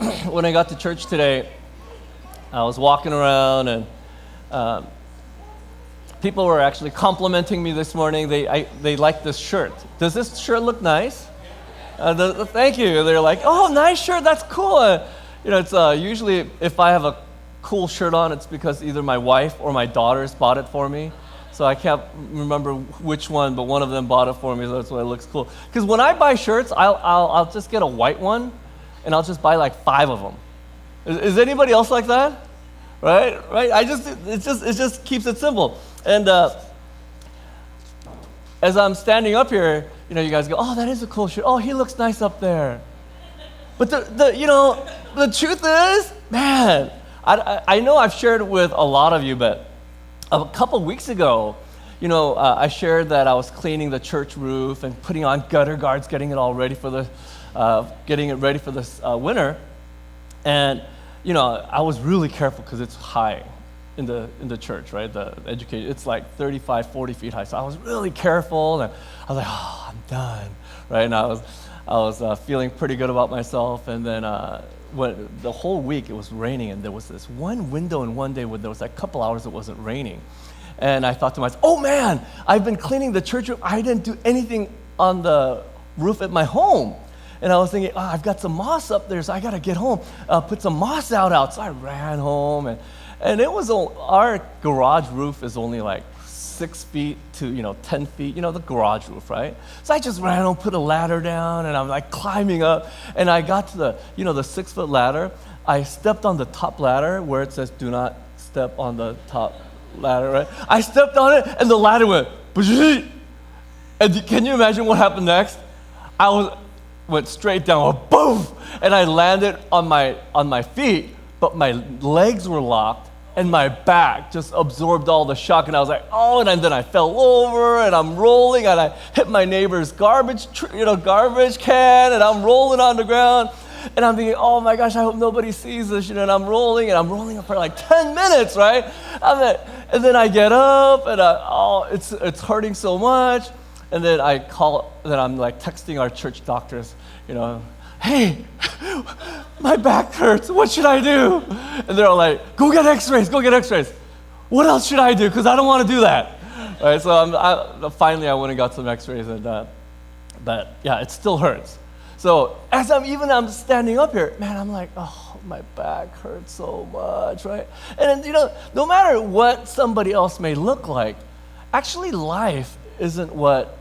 when I got to church today, I was walking around and people were actually complimenting me this morning. They liked this shirt. Does this shirt look nice? Thank you. They're like, oh, nice shirt. That's cool. It's usually if I have a cool shirt on, it's because either my wife or my daughters bought it for me. So I can't remember which one, but one of them bought it for me, so that's why it looks cool. Because when I buy shirts, I'll just get a white one, and I'll just buy like 5 of them. Is anybody else like that? Right? It just keeps it simple. And as I'm standing up here, you guys go, oh, that is a cool shirt. Oh, he looks nice up there. But the truth is, man, I know I've shared it with a lot of you, but a couple weeks ago, I shared that I was cleaning the church roof and putting on gutter guards, getting it ready for this winter. And I was really careful because it's high in the church, right? The education, it's like 35, 40 feet high. So I was really careful, and I was like, oh, I'm done, right? And I was feeling pretty good about myself. And then when the whole week it was raining, and there was this one window in one day where there was like a couple hours it wasn't raining. And I thought to myself, oh man, I've been cleaning the church roof. I didn't do anything on the roof at my home. And I was thinking, I've got some moss up there, so I got to get home, put some moss out. So I ran home, and it was, our garage roof is only like 6 feet to 10 feet, the garage roof, right? So I just ran home, put a ladder down, and I'm like climbing up, and I got to the 6-foot ladder. I stepped on the top ladder where it says do not step on the top ladder, right? I stepped on it, and the ladder went, and can you imagine what happened next? Went straight down, boom, and I landed on my feet, but my legs were locked, and my back just absorbed all the shock, and I was like, oh, and then I fell over, and I'm rolling, and I hit my neighbor's garbage can, and I'm rolling on the ground, and I'm thinking, oh my gosh, I hope nobody sees this, and I'm rolling for like 10 minutes, right? And then I get up, and it's hurting so much, and then I'm like texting our church doctors, hey, my back hurts, what should I do? And they're all like, go get x-rays. What else should I do? Because I don't want to do that. All right, so finally I went and got some x-rays, but yeah, it still hurts. So as I'm standing up here, man, I'm like, oh, my back hurts so much, right? And no matter what somebody else may look like, actually life isn't what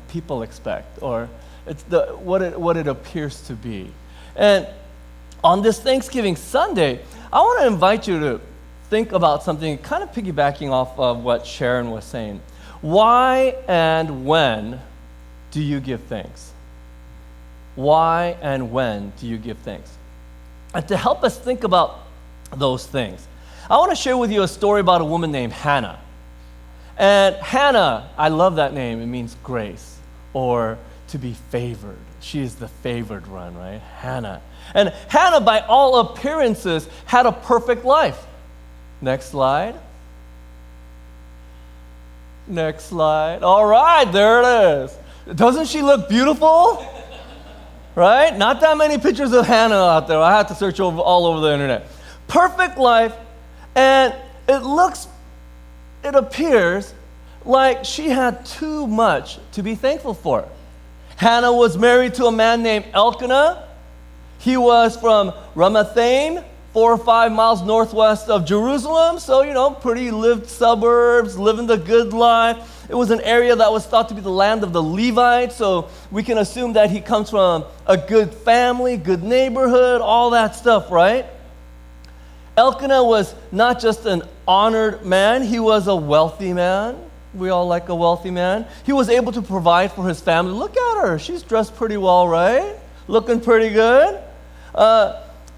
people expect, or it's what it appears to be. And on this Thanksgiving Sunday, I want to invite you to think about something kind of piggybacking off of what Sharon was saying. Why and when do you give thanks? Why and when do you give thanks? And to help us think about those things, I want to share with you a story about a woman named Hannah. And Hannah, I love that name. It means grace or to be favored. She is the favored one, right? Hannah. And Hannah, by all appearances, had a perfect life. Next slide. Next slide. All right, there it is. Doesn't she look beautiful? Right? Not that many pictures of Hannah out there. I had to search all over the internet. Perfect life, and it appears like she had too much to be thankful for. Hannah was married to a man named Elkanah. He was from Ramathaim, 4 or 5 miles northwest of Jerusalem. So, pretty lived suburbs, living the good life. It was an area that was thought to be the land of the Levites. So we can assume that he comes from a good family, good neighborhood, all that stuff, right? Elkanah was not just an honored man. He was a wealthy man. We all like a wealthy man. He was able to provide for his family. Look at her. She's dressed pretty well, right? Looking pretty good.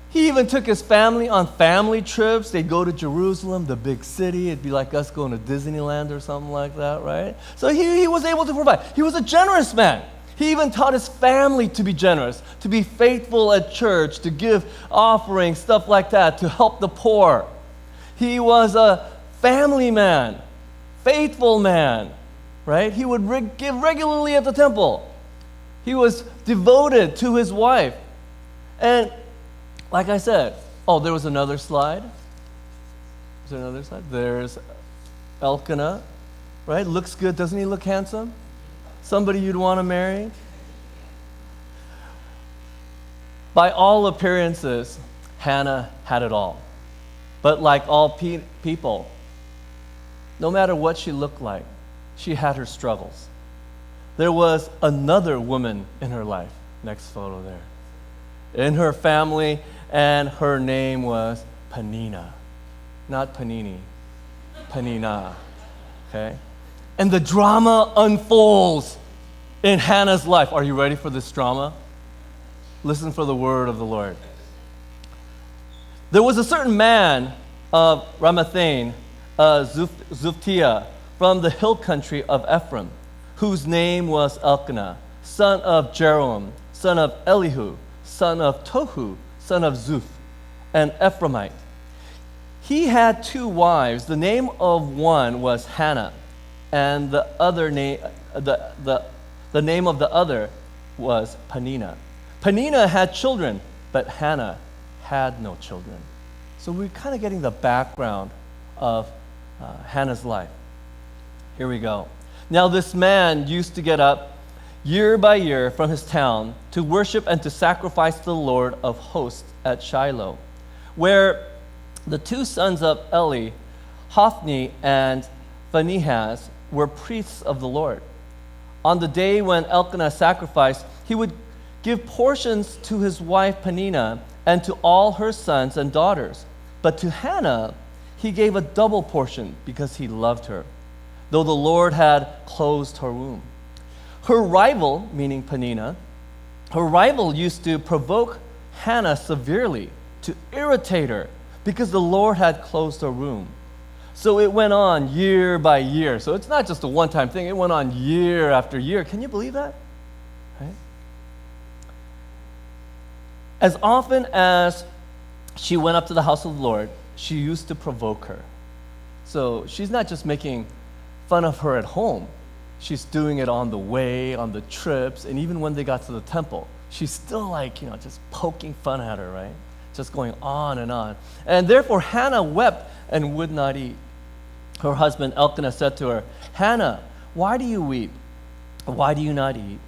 He even took his family on family trips. They'd go to Jerusalem, the big city. It'd be like us going to Disneyland or something like that, right? So he was able to provide. He was a generous man. He even taught his family to be generous, to be faithful at church, to give offerings, stuff like that, to help the poor. He was a family man, faithful man, right? He would give regularly at the temple. He was devoted to his wife. And like I said, oh, there was another slide. Is there another slide? There's Elkanah, right? Looks good. Doesn't he look handsome? Somebody you'd want to marry? By all appearances, Hannah had it all. But like all people, no matter what she looked like, she had her struggles. There was another woman in her life, next photo there, in her family, and her name was Penina. Not Panini, Penina, okay? And the drama unfolds in Hannah's life. Are you ready for this drama? Listen for the word of the Lord. There was a certain man of Ramathaim, Zuptiah, from the hill country of Ephraim, whose name was Elkanah, son of Jeroham, son of Elihu, son of Tohu, son of Zuph, an Ephraimite. He had 2 wives. The name of one was Hannah, and the name of the other was Penina. Penina had children, but Hannah had no children. So we're kind of getting the background of Hannah's life. Here we go. Now this man used to get up year by year from his town to worship and to sacrifice to the Lord of hosts at Shiloh, where the 2 sons of Eli, Hophni and Phinehas, were priests of the Lord. On the day when Elkanah sacrificed, he would give portions to his wife Penina and to all her sons and daughters. But to Hannah he gave a double portion because he loved her, though the Lord had closed her womb. Her rival, meaning Penina, her rival used to provoke Hannah severely to irritate her because the Lord had closed her womb. So it went on year by year. So it's not just a one-time thing. It went on year after year. Can you believe that? Right? As often as she went up to the house of the Lord, she used to provoke her. So she's not just making fun of her at home. She's doing it on the way, on the trips, and even when they got to the temple. She's still just poking fun at her, right? Just going on and on. And therefore Hannah wept and would not eat. Her husband Elkanah said to her, "Hannah, why do you weep? Why do you not eat?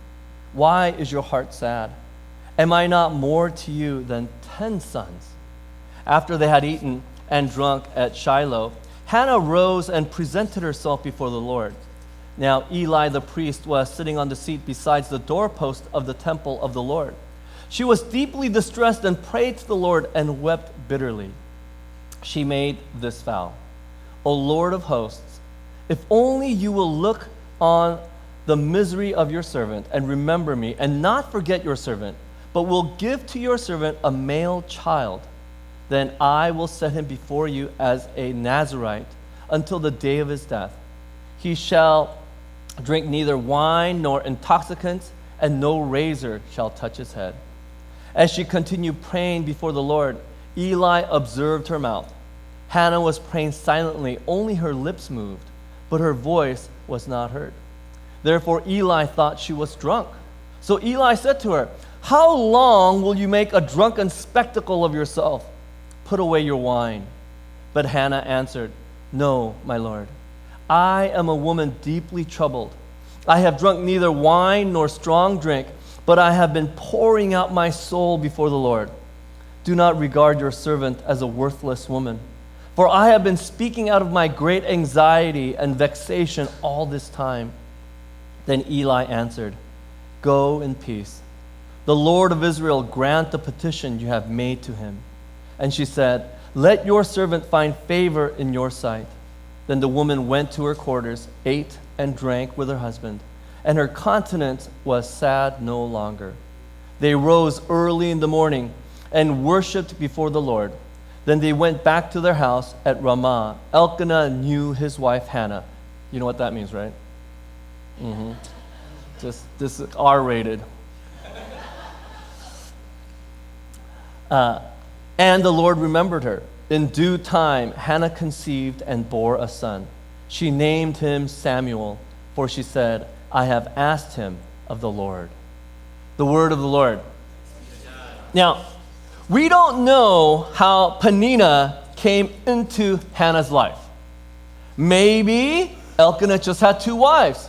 Why is your heart sad? Am I not more to you than 10 sons?" After they had eaten and drunk at Shiloh, Hannah rose and presented herself before the Lord. Now Eli the priest was sitting on the seat beside the doorpost of the temple of the Lord. She was deeply distressed and prayed to the Lord and wept bitterly. She made this vow: "O Lord of hosts, if only you will look on the misery of your servant and remember me, and not forget your servant, but will give to your servant a male child, then I will set him before you as a Nazirite until the day of his death. He shall drink neither wine nor intoxicants, and no razor shall touch his head." As she continued praying before the Lord, Eli observed her mouth. Hannah was praying silently, only her lips moved, but her voice was not heard. Therefore Eli thought she was drunk. So Eli said to her, "How long will you make a drunken spectacle of yourself? Put away your wine." But Hannah answered, "No, my Lord. I am a woman deeply troubled. I have drunk neither wine nor strong drink, but I have been pouring out my soul before the Lord. Do not regard your servant as a worthless woman, for I have been speaking out of my great anxiety and vexation all this time." Then Eli answered, "Go in peace. The Lord of Israel grant the petition you have made to him." And she said, "Let your servant find favor in your sight." Then the woman went to her quarters, ate and drank with her husband, and her countenance was sad no longer. They rose early in the morning and worshipped before the Lord. Then they went back to their house at Ramah. Elkanah knew his wife Hannah. You know what that means, right? Just this is R-rated. And the Lord remembered her. In due time, Hannah conceived and bore a son. She named him Samuel, for she said, "I have asked him of the Lord." The word of the Lord. Now, We don't know how Peninnah came into Hannah's life. Maybe Elkanah just had 2 wives.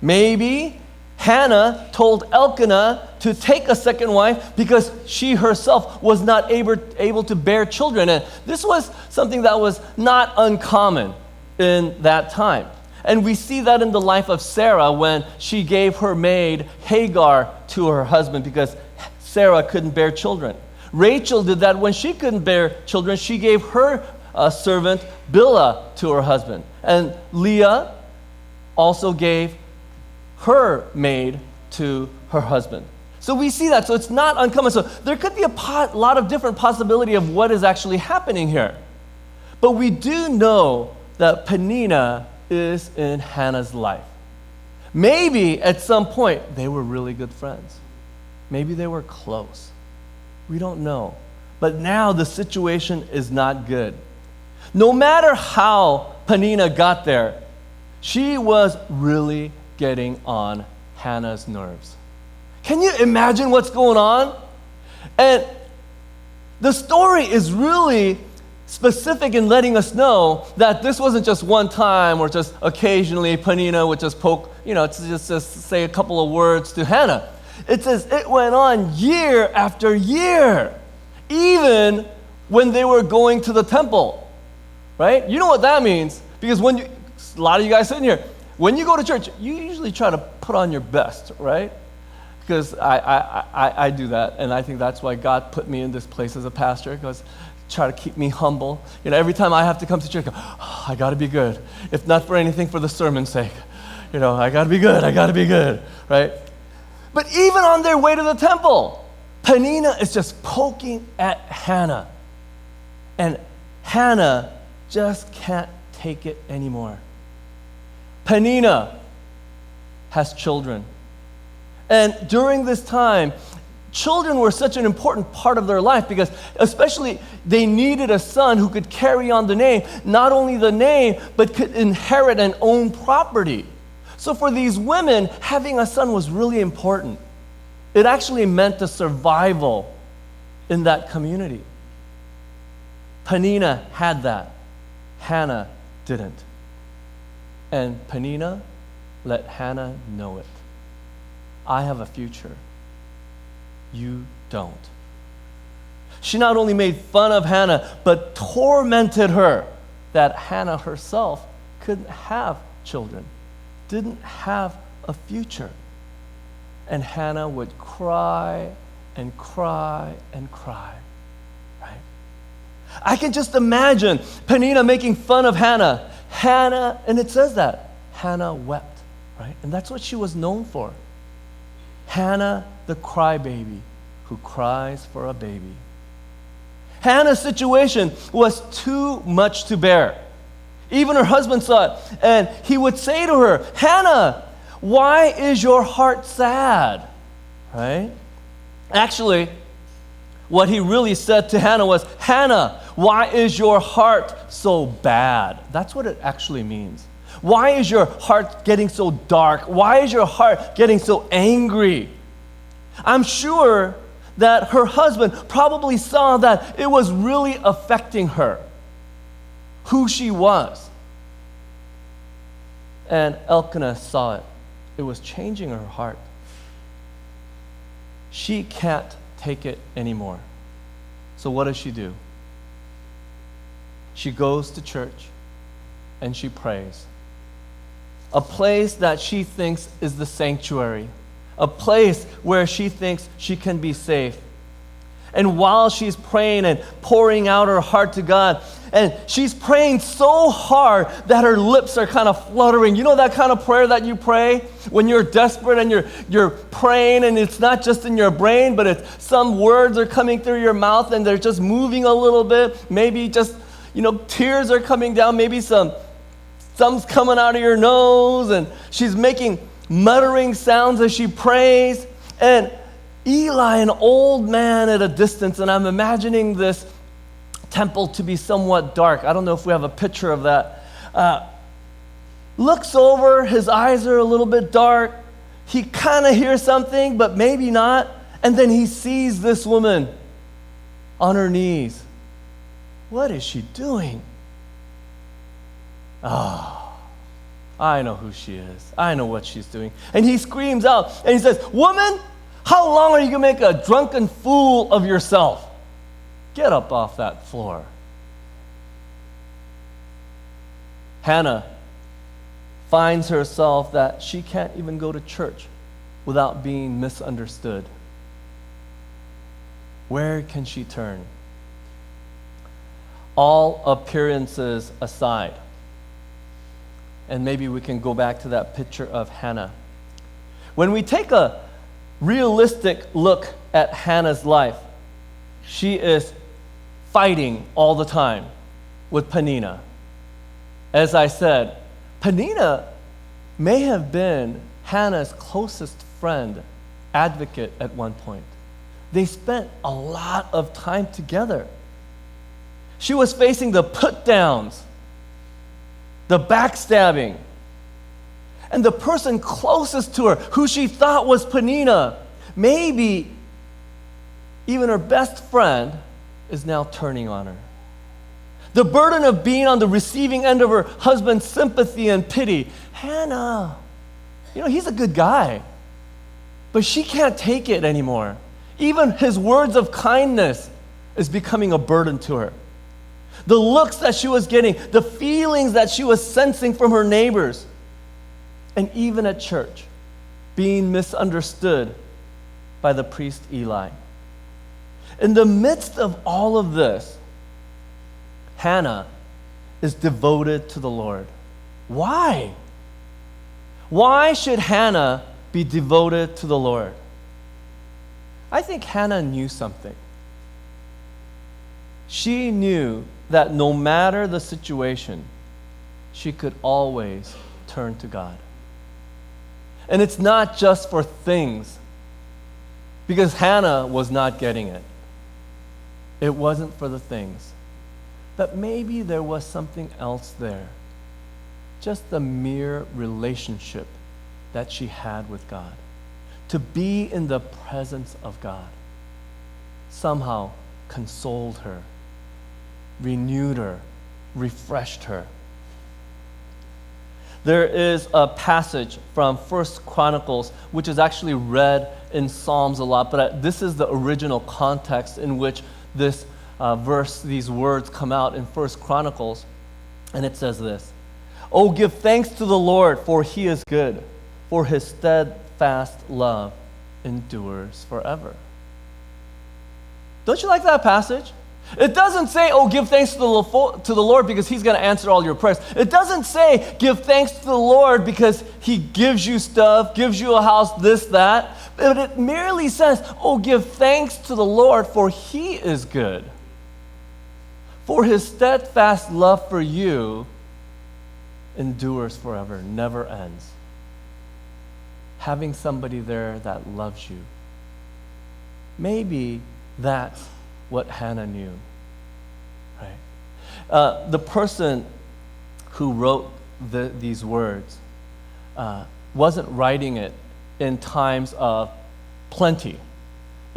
Maybe Hannah told Elkanah to take a second wife because she herself was not able to bear children. And this was something that was not uncommon in that time. And we see that in the life of Sarah when she gave her maid Hagar to her husband because Sarah couldn't bear children. Rachel did that when she couldn't bear children. She gave her servant Bilhah to her husband. And Leah also gave her maid to her husband. So we see that. So it's not uncommon. So there could be a lot of different possibility of what is actually happening here. But we do know that Peninnah is in Hannah's life. Maybe at some point they were really good friends. Maybe they were close. We don't know. But now the situation is not good. No matter how Peninnah got there, she was really getting on Hannah's nerves. Can you imagine what's going on? And the story is really specific in letting us know that this wasn't just one time or just occasionally Peninnah would just poke, just say a couple of words to Hannah. It says it went on year after year, even when they were going to the temple, right? You know what that means? Because a lot of you guys sitting here, when you go to church, you usually try to put on your best, right? Because I do that, and I think that's why God put me in this place as a pastor, because try to keep me humble. Every time I have to come to church, I got to be good. If not for anything, for the sermon's sake. I got to be good, right? But even on their way to the temple, Peninnah is just poking at Hannah. And Hannah just can't take it anymore. Peninnah has children. And during this time, children were such an important part of their life because especially they needed a son who could carry on the name, not only the name, but could inherit and own property. So for these women, having a son was really important. It actually meant a survival in that community. Peninnah had that. Hannah didn't. And Peninnah let Hannah know it. I have a future. You don't. She not only made fun of Hannah, but tormented her that Hannah herself couldn't have children, didn't have a future. And Hannah would cry and cry and cry, right? I can just imagine Peninnah making fun of Hannah. Hannah, and it says that, Hannah wept, right? And that's what she was known for. Hannah, the crybaby who cries for a baby. Hannah's situation was too much to bear. Even her husband saw it, and he would say to her, Hannah, why is your heart sad? Right? Actually, what he really said to Hannah was, Hannah, why is your heart so bad? That's what it actually means. Why is your heart getting so dark? Why is your heart getting so angry? I'm sure that her husband probably saw that it was really affecting her, who she was. And Elkanah saw it. It was changing her heart. She can't take it anymore. So what does she do? She goes to church and she prays. A place that she thinks is the sanctuary. A place where she thinks she can be safe. And while she's praying and pouring out her heart to God, and she's praying so hard that her lips are kind of fluttering. You know that kind of prayer that you pray when you're desperate and you're praying and it's not just in your brain, but it's some words are coming through your mouth and they're just moving a little bit. Maybe just, tears are coming down. Maybe some's coming out of your nose, and she's making muttering sounds as she prays. And Eli, an old man at a distance, and I'm imagining this temple to be somewhat dark. I don't know if we have a picture of that. Looks over, his eyes are a little bit dark. He kind of hears something, but maybe not. And then he sees this woman on her knees. What is she doing? Ah, I know who she is. I know what she's doing. And he screams out and he says, "Woman, how long are you going to make a drunken fool of yourself? Get up off that floor." Hannah finds herself that she can't even go to church without being misunderstood. Where can she turn? All appearances aside, and maybe we can go back to that picture of Hannah. When we take a realistic look at Hannah's life, she is fighting all the time with Peninnah. As I said, Peninnah may have been Hannah's closest friend, advocate at one point. They spent a lot of time together. She was facing the put-downs, the backstabbing, and the person closest to her, who she thought was Peninnah, maybe even her best friend, is now turning on her. The burden of being on the receiving end of her husband's sympathy and pity. Hannah, he's a good guy, but she can't take it anymore. Even his words of kindness is becoming a burden to her. The looks that she was getting, the feelings that she was sensing from her neighbors, and even at church, being misunderstood by the priest Eli. In the midst of all of this, Hannah is devoted to the Lord. Why? Why should Hannah be devoted to the Lord? I think Hannah knew something. She knew that no matter the situation, she could always turn to God. And it's not just for things, because Hannah was not getting it. It wasn't for the things. But maybe there was something else there. Just the mere relationship that she had with God. To be in the presence of God somehow consoled her, renewed her, refreshed her. There is a passage from 1 Chronicles, which is actually read in Psalms a lot, but this is the original context in which this verse, these words come out in 1 Chronicles, and it says this: "Oh, give thanks to the Lord, for he is good, for his steadfast love endures forever." Don't you like that passage? It doesn't say, "Oh, give thanks to the Lord because he's going to answer all your prayers." It doesn't say, "Give thanks to the Lord because he gives you stuff, gives you a house, this, that." But it merely says, "Oh, give thanks to the Lord for he is good. For his steadfast love for you endures forever, never ends." Having somebody there that loves you. Maybe that's what Hannah knew, right? The person who wrote these words wasn't writing it in times of plenty,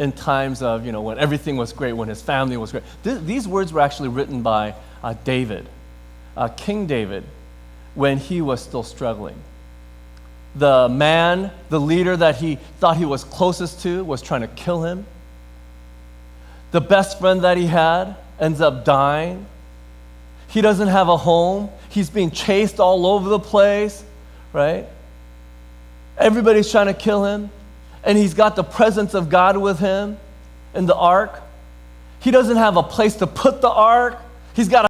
in times of, when everything was great, when his family was great. These words were actually written by David, King David, when he was still struggling. The man, the leader that he thought he was closest to, was trying to kill him. The best friend that he had ends up dying. He doesn't have a home. He's being chased all over the place, right? Everybody's trying to kill him. And he's got the presence of God with him in the ark. He doesn't have a place to put the ark. He's got